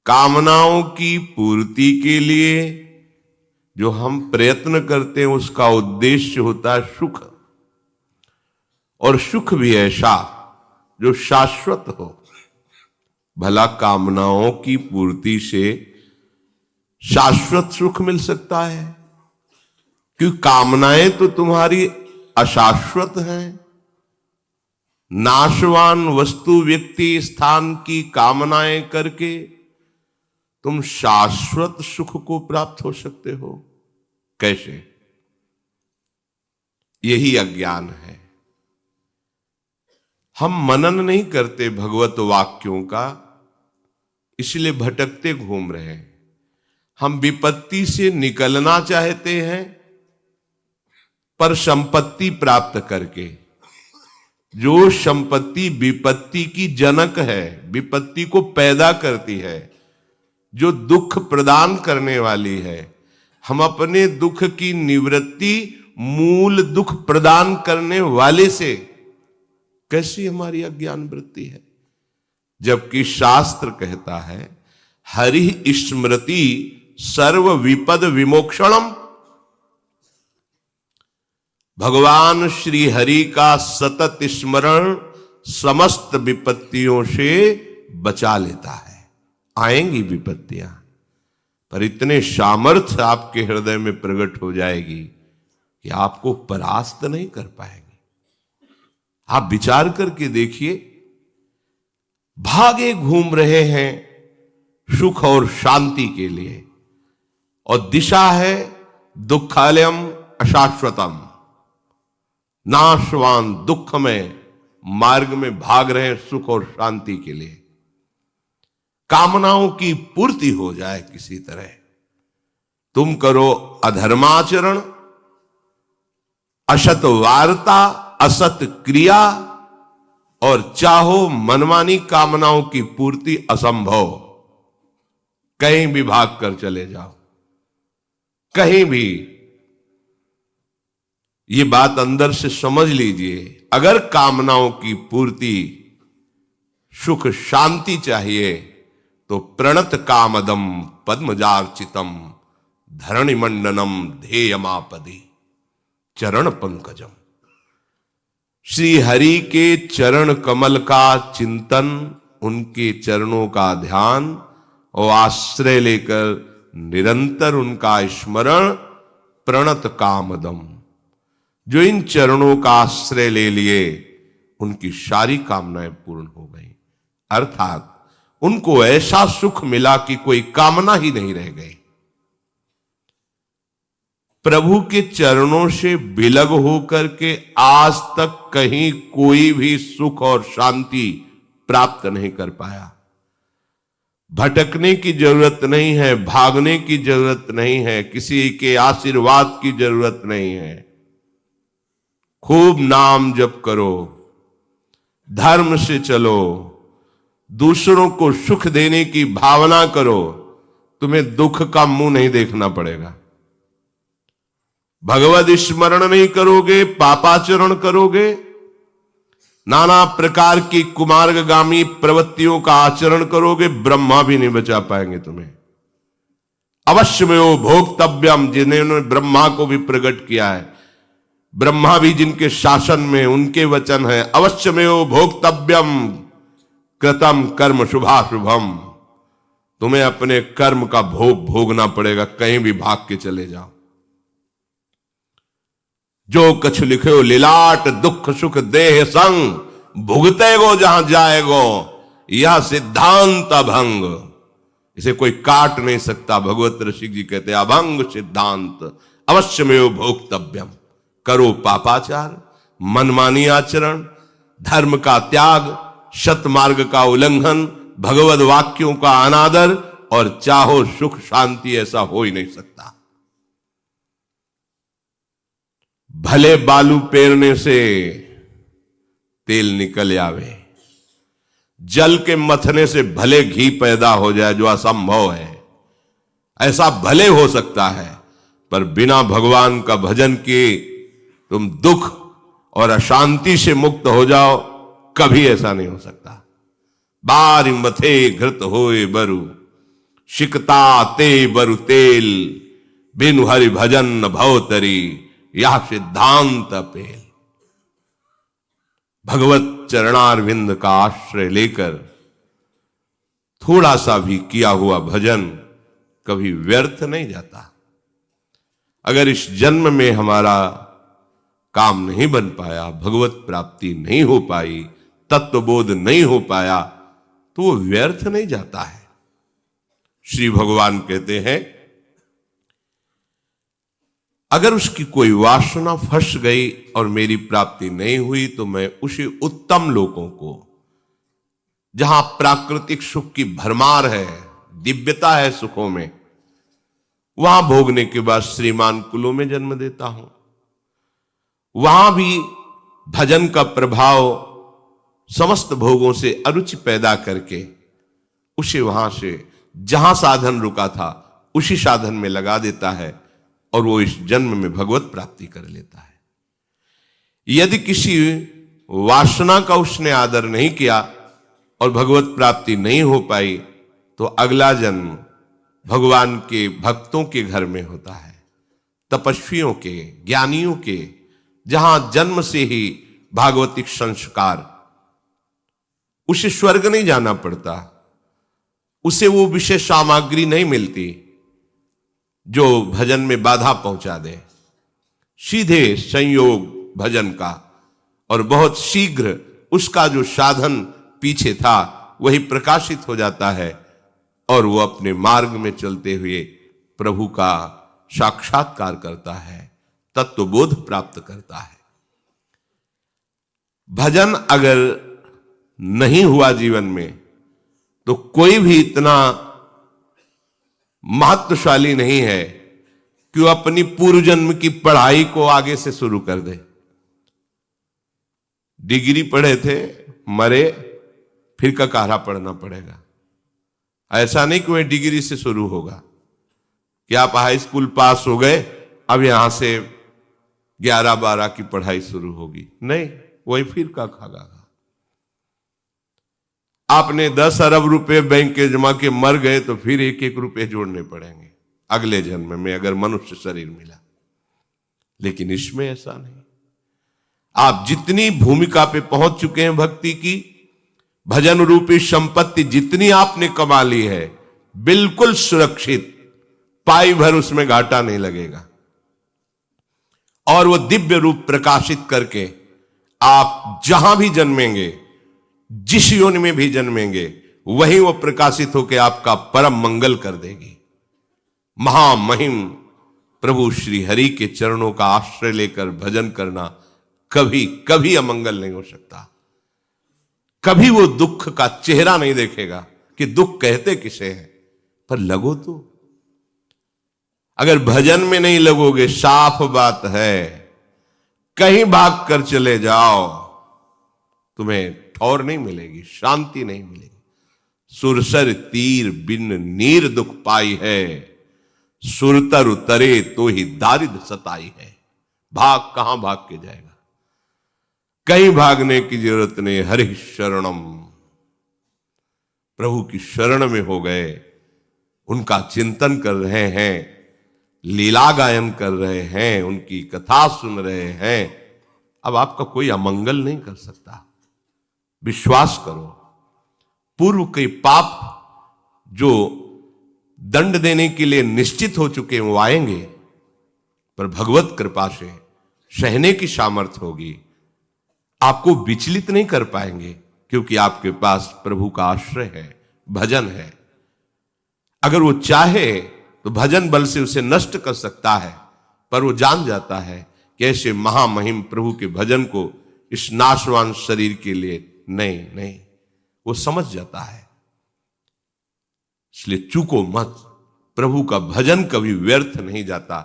कामनाओं की पूर्ति के लिए जो हम प्रयत्न करते हैं उसका उद्देश्य होता है सुख, और सुख भी ऐसा जो शाश्वत हो। भला कामनाओं की पूर्ति से शाश्वत सुख मिल सकता है? क्योंकि कामनाएं तो तुम्हारी अशाश्वत हैं। नाशवान वस्तु व्यक्ति स्थान की कामनाएं करके तुम शाश्वत सुख को प्राप्त हो सकते हो? कैसे? यही अज्ञान है। हम मनन नहीं करते भगवत वाक्यों का, इसलिए भटकते घूम रहे हैं। हम विपत्ति से निकलना चाहते हैं, पर संपत्ति प्राप्त करके। जो संपत्ति विपत्ति की जनक है, विपत्ति को पैदा करती है, जो दुख प्रदान करने वाली है, हम अपने दुख की निवृत्ति मूल दुख प्रदान करने वाले से कैसी हमारी अज्ञान वृत्ति है? जबकि शास्त्र कहता है हरि स्मृति सर्व विपद विमोक्षणम। भगवान श्री हरि का सतत स्मरण समस्त विपत्तियों से बचा लेता है। आएंगी विपत्तियां, पर इतने सामर्थ्य आपके हृदय में प्रकट हो जाएगी कि आपको परास्त नहीं कर पाएंगे। आप विचार करके देखिए, भागे घूम रहे हैं सुख और शांति के लिए, और दिशा है दुखालयम अशाश्वतम। नाशवान दुख में मार्ग में भाग रहे हैं सुख और शांति के लिए। कामनाओं की पूर्ति हो जाए किसी तरह। तुम करो अधर्माचरण, असत वार्ता, असत क्रिया, और चाहो मनमानी कामनाओं की पूर्ति असंभव। कहीं भी भाग कर चले जाओ, कहीं भी। ये बात अंदर से समझ लीजिए। अगर कामनाओं की पूर्ति सुख शांति चाहिए तो प्रणत कामदम पद्मजार्चितम धरणिमंडनम ध्येयमापदि चरण पंकजम। श्री हरि के चरण कमल का चिंतन, उनके चरणों का ध्यान और आश्रय लेकर निरंतर उनका स्मरण, प्रणत कामदम। जो इन चरणों का आश्रय ले लिए उनकी सारी कामनाएं पूर्ण हो गई, अर्थात उनको ऐसा सुख मिला कि कोई कामना ही नहीं रह गई। प्रभु के चरणों से विलग होकर के आज तक कहीं कोई भी सुख और शांति प्राप्त नहीं कर पाया। भटकने की जरूरत नहीं है, भागने की जरूरत नहीं है, किसी के आशीर्वाद की जरूरत नहीं है। खूब नाम जप करो, धर्म से चलो, दूसरों को सुख देने की भावना करो, तुम्हें दुख का मुंह नहीं देखना पड़ेगा। भगवद स्मरण नहीं करोगे, पापाचरण करोगे, नाना प्रकार की कुमार्गगामी प्रवृत्तियों का आचरण करोगे, ब्रह्मा भी नहीं बचा पाएंगे तुम्हें। अवश्य में वो भोक्तव्यम, जिन्होंने ब्रह्मा को भी प्रकट किया है, ब्रह्मा भी जिनके शासन में, उनके वचन है अवश्य में वो भोक्तव्यम कृतम कर्म शुभाशुभम। तुम्हें अपने कर्म का भोग भोगना पड़ेगा, कहीं भी भाग के चले जाओ। जो कछु लिखे लिलाट दुख सुख देह संग, भुगते गो जहां जाएगो, यह सिद्धांत अभंग। इसे कोई काट नहीं सकता। भगवत ऋषि जी कहते अभंग सिद्धांत अवश्य में वो भोक्तव्यम। करो पापाचार, मनमानी आचरण, धर्म का त्याग, सतमार्ग का उल्लंघन, भगवद वाक्यों का अनादर, और चाहो सुख शांति, ऐसा हो ही नहीं सकता। भले बालू पेरने से तेल निकल आवे, जल के मथने से भले घी पैदा हो जाए, जो असंभव है। ऐसा भले हो सकता है, पर बिना भगवान का भजन किए तुम दुख और अशांति से मुक्त हो जाओ, कभी ऐसा नहीं हो सकता। बारी मथे घृत होए बरु, शिकता ते बरु तेल, बिनु हरि भजन न भवतरी, यह सिद्धांत पेल। भगवत चरणारविंद का आश्रय लेकर थोड़ा सा भी किया हुआ भजन कभी व्यर्थ नहीं जाता। अगर इस जन्म में हमारा काम नहीं बन पाया, भगवत प्राप्ति नहीं हो पाई, तत्वबोध नहीं हो पाया, तो वो व्यर्थ नहीं जाता है। श्री भगवान कहते हैं अगर उसकी कोई वासना फंस गई और मेरी प्राप्ति नहीं हुई तो मैं उसी उत्तम लोगों को, जहां प्राकृतिक सुख की भरमार है, दिव्यता है सुखों में, वहां भोगने के बाद श्रीमान कुलों में जन्म देता हूं। वहां भी भजन का प्रभाव समस्त भोगों से अरुचि पैदा करके उसे वहां से जहां साधन रुका था उसी साधन में लगा देता है और वो इस जन्म में भगवत प्राप्ति कर लेता है। यदि किसी वासना का उसने आदर नहीं किया और भगवत प्राप्ति नहीं हो पाई तो अगला जन्म भगवान के भक्तों के घर में होता है, तपस्वियों के, ज्ञानियों के, जहां जन्म से ही भागवतिक संस्कार, उसे स्वर्ग नहीं जाना पड़ता, उसे वो विशेष सामग्री नहीं मिलती जो भजन में बाधा पहुंचा दे। सीधे संयोग भजन का और बहुत शीघ्र उसका जो साधन पीछे था वही प्रकाशित हो जाता है और वो अपने मार्ग में चलते हुए प्रभु का साक्षात्कार करता है, तत्वबोध प्राप्त करता है। भजन अगर नहीं हुआ जीवन में तो कोई भी इतना महत्वशाली नहीं है कि वो अपनी पूर्व जन्म की पढ़ाई को आगे से शुरू कर दे। डिग्री पढ़े थे, मरे, फिर ककारा पढ़ना पड़ेगा। ऐसा नहीं कि वह डिग्री से शुरू होगा कि आप हाई स्कूल पास हो गए, अब यहां से 11-12 की पढ़ाई शुरू होगी। नहीं, वही फिर का खागा। आपने 10 अरब रुपए बैंक के जमा के मर गए तो फिर 1-1 रुपए जोड़ने पड़ेंगे अगले जन्म में अगर मनुष्य शरीर मिला। लेकिन इसमें ऐसा नहीं। आप जितनी भूमिका पे पहुंच चुके हैं भक्ति की, भजन रूपी संपत्ति जितनी आपने कमा ली है, बिल्कुल सुरक्षित, पाई भर उसमें घाटा नहीं लगेगा। और वो दिव्य रूप प्रकाशित करके आप जहां भी जन्मेंगे, जिस योनि में भी जन्मेंगे, वहीं वो प्रकाशित होकर आपका परम मंगल कर देगी। महामहिम प्रभु श्री हरि के चरणों का आश्रय लेकर भजन करना कभी कभी अमंगल नहीं हो सकता। कभी वो दुख का चेहरा नहीं देखेगा कि दुख कहते किसे हैं, पर लगो तो। अगर भजन में नहीं लगोगे, साफ बात है कहीं भाग कर चले जाओ, तुम्हें ठौर नहीं मिलेगी, शांति नहीं मिलेगी। सुरसर तीर बिन नीर दुख पाई है, सुरतर उतरे तो ही दारिद्र सताई है। भाग कहां भाग के जाएगा, कहीं भागने की जरूरत नहीं। हरि शरणम, प्रभु की शरण में हो गए, उनका चिंतन कर रहे हैं, लीला गायन कर रहे हैं, उनकी कथा सुन रहे हैं। अब आपका कोई अमंगल नहीं कर सकता। विश्वास करो, पूर्व के पाप जो दंड देने के लिए निश्चित हो चुके हैं वो आएंगे, पर भगवत कृपा से सहने की सामर्थ्य होगी। आपको विचलित नहीं कर पाएंगे क्योंकि आपके पास प्रभु का आश्रय है, भजन है। अगर वो चाहे तो भजन बल से उसे नष्ट कर सकता है, पर वो जान जाता है कि ऐसे महामहिम प्रभु के भजन को इस नाशवान शरीर के लिए नहीं, वो समझ जाता है। इसलिए चूको मत, प्रभु का भजन कभी व्यर्थ नहीं जाता।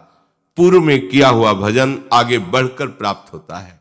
पूर्व में किया हुआ भजन आगे बढ़कर प्राप्त होता है।